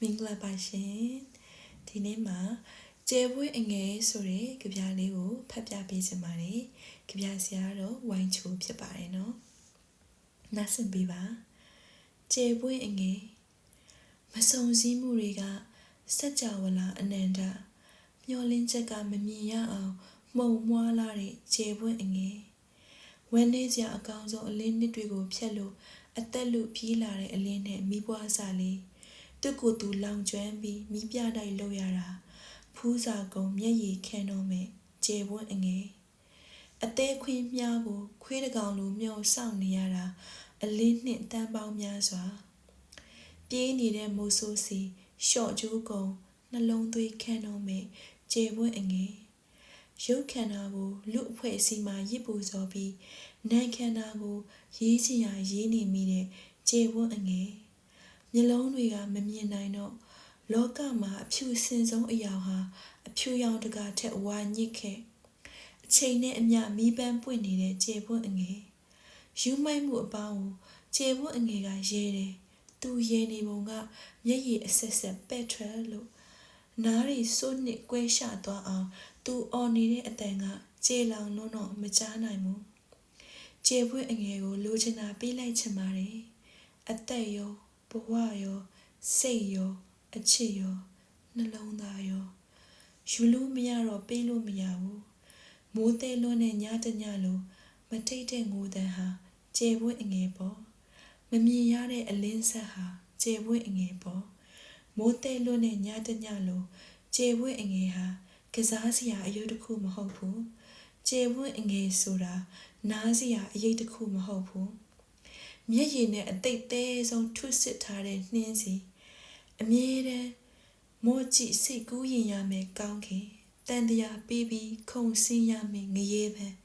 မင်္ဂလာပါရှင်ဒီနေ့မှာကျဲပွဲအငယ်ဆိုတဲ့ကြပြလေးကိုဖတ်ပြပေးချင်ပါတယ်ကြပြဆရာတော့ဝိုင်းချိုဖြစ်ပါတယ်နော်နားဆင်ပေးပါကျဲပွဲအငယ်မစုံစည်းမှုတွေကစัจ java လာအနန္တမျောလင်းချက်ကမမြင်ရအောင်မှုံမွားလာတဲ့ကျဲပွဲအငယ်ဝမ်းနေစရာအကောင်းဆုံးအလင်းနှစ်တွေကိုဖြတ်လို့အသက်လူပြေးလာတဲ့အလင်းနဲ့မိပွားစားလေးသူ့ကိုယ်သူလောင်ကျွမ်းပြီးမိပြတိုက်လို့ရတာဖူးစာကုံမျက်ရည်ခံတော့မဲ့ကျဲပွန်းအငယ်အသေးခွင်းမြားကိုခွေးတကောင်လိုမျောစောင့်နေရတာအလင်းနှင့်တန်းပေါင်းများစွာပြေးနေတဲ့မိုးဆိုးစီရှော့ကျိုးကုံနှလုံးသွေးခံတော့မဲ့ကျဲပွန်းအငယ်ရုပ်ခန္ဓာကိုလူအဖွဲ့အစည်းမှာရစ်ပူစော်ပြီးနာခန္ဓာကိုရေးချင်ရရေးနေမိတဲ့ကျဲပွန်းအငယ်မျက်လုံးတွေကမမြင်နိုင်တော့လောကမှာအဖြူစင်ဆုံးအရာဟာအဖြူရောင်တကာထက်ဝါညစ်ခဲ့အချိန်နဲ့အမျှမီးပန်းပွင့်နေတဲ့ကျဲပွန်းအငယ်ယူမိုက်မှုအပေါင်းကိုကျဲပွန်းအငယ်ကရဲတယ်သူရဲနေပုံကမျက်ရည်အဆက်ဆက်ပဲ့ထွက်လို့နားရီစိုးနစ်ကွဲရှသွားအောင်သူအော်နေတဲ့အတန်ကကျေလောင်လုံးတော့မကြားနိုင်ဘူးကျဲပွန်းအငယ်ကိုလိုချင်တာပေးလိုက်ချင်ပါတယ်အသက်ရောဘဝရောစိတ်ရောအချစ်ရောနှလုံးသားရောယူလို့မရတော့ပေးလို့မရဘူးမိုးသေးလွန်းတဲ့ညတညလိုမထိတ်တဲ့ငိုတန်ဟာကျဲပွင့်အငယ်ပေါ့မမြင်ရတဲ့အလင်းဆက်ဟာကျဲပွင့်အငယ်ပေါ့မိုးသေးလွန်းတဲ့ညတညလိုကျဲပွင့်အငယ်ဟာကစားစရာအယုတ်တစ်ခုမဟုတ်ဘူးကျဲပွင့်အငယ်ဆိုတာနားစရာအရေးတစ်ခုမဟုတ်ဘူးမျက်ရည်နဲ့အသိသေးဆုံးထွတ်စစ်ထားတဲ့နှင်းစီအမြဲတမ်းမော့ကြည့်စိတ်ကူးရင်ရမယ်ကောင်းခင်တန်တရားပေးပြီးခုံစင်းရမယ်ငရဲပန်း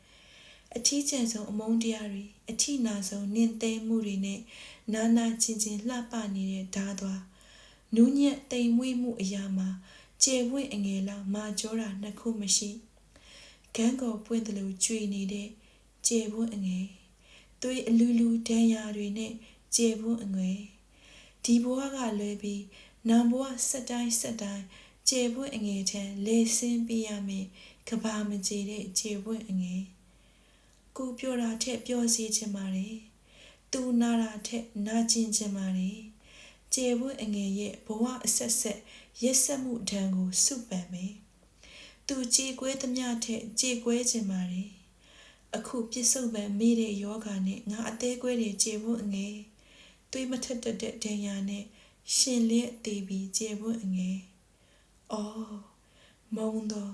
အထီးကျန်ဆုံးအမုန်းတရားတွေအထီးနာဆုံးနင့်သေးမှုတွေနဲ့နာနာချင်းချင်းလှပနေတဲ့ဓာသွားနူးညံ့တိမ်မွေ့မှုအရာမှာကျဲဝင့်အငယ်လောက်မာကြောတာနှစ်ခုမရှိဂန်းကော်ပွင့်တယ်လို့ကြွေနေတဲ့ကျဲဝင့်အငယ်သွေးအလူလူဒဏ်ရာတွေနဲ့ကျဲပွန်းအငွေဒီဘဝကလွဲပြီးနောင်ဘဝဆက်တိုင်းကျဲပွန်းအငယ်ထံလေဆင်းပြရမယ်ကဘာမကြေတဲ့ကျဲပွန်းအငယ်ကိုပြောတာထက်ပြောစီချင်ပါတယ်သူနာတာထက်နာကျင်ချင်ပါတယ်ကျဲပွန်းအငယ်ရဲ့ဘဝအဆက်ဆက်ရက်ဆက်မှုဒဏ်ကိုစုပန်မယ်သူကြေကွဲသမျှထက်ကြေကွဲချင်ပါတယ်အခုပြစ်စုံပန်မိတဲ့ယောဂါနဲ့ငါအသေးကွဲတဲ့ကျဲပွန်းအငယ်သွေးမထက်တဲ့ဒဏ်ရာနဲ့ရှင်လျက်သေးပြီးကျဲပွန်းအငယ်အော်မုံသော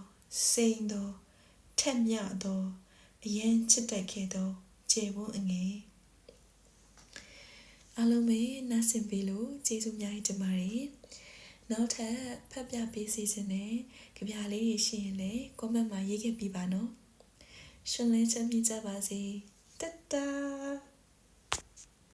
စိန်သောထက်မြသောအရန်ချစ်တတ်ခဲ့သောကျဲပွန်းအငယ်အားလုံးပဲနားဆင်ပေးလို့ကျေးဇူးများတင်ပါတယ်နောက်ထပ်ဖတ်ပြပေးစီခြင်းနဲ့ကြပြလေးတွေရှိရင်လည်း comment မှာရေးခဲ့ပြပါနော်ရှင်လင်းချမ်းမြေ့ကြပါစေတတ